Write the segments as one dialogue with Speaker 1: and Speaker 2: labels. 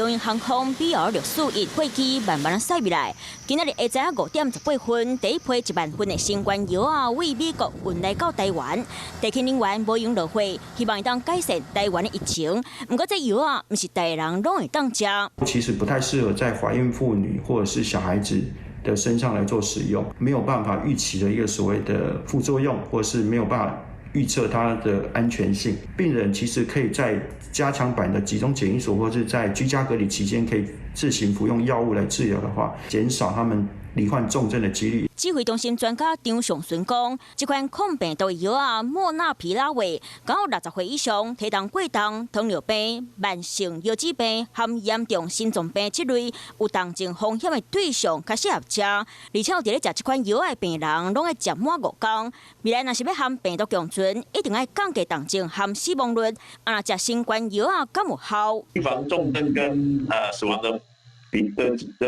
Speaker 1: 中英航空 BR641飞机慢慢驶入来。今日下午5点18分，第一批1万份的新冠药啊，为美国运来到台湾。地勤人员无用落会，希望当改善台湾的疫情。不过这药啊，不是大人拢会当吃。
Speaker 2: 其实不太适合在怀孕妇女或者是小孩子的身上来做使用，没有办法预期的一个所谓的副作用，或是没有办法预测它的安全性。病人其实可以在加强版的集中检疫所，或是在居家隔离期间，可以自行服用药物来治疗的话，减少他们罹患重症的几率。
Speaker 1: 指挥中心专家张尚顺讲，这款抗病毒药啊，莫纳皮拉韦，刚好60岁以上、体重过重、糖尿病、慢性腰子病含严重心脏病这类有重症风险的对象，较适合吃。而且有伫咧食这款药的病人，拢要食满5天。未来若是要含病毒共存，一定要降低重症含死亡率。啊，食新冠药啊，敢有效？
Speaker 3: 预防重症跟死亡的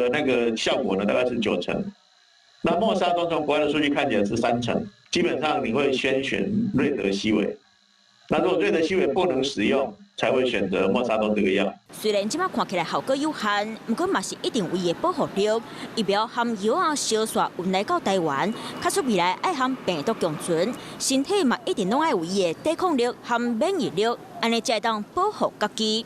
Speaker 3: 那个效果呢，大概是90%。那默沙东从国外的数据看起来是30%，基本上你会先选瑞德西韦。那如果瑞德西韦不能使用，才会选择默沙东这个药。
Speaker 1: 虽然即马看起来效果有限，不过嘛是一定有伊的保护力。疫苗含药啊，小刷运来到台湾，卡出未来爱含病毒共存，身体嘛一定拢爱有伊的抵抗力含免疫力，安尼才会当保护家己。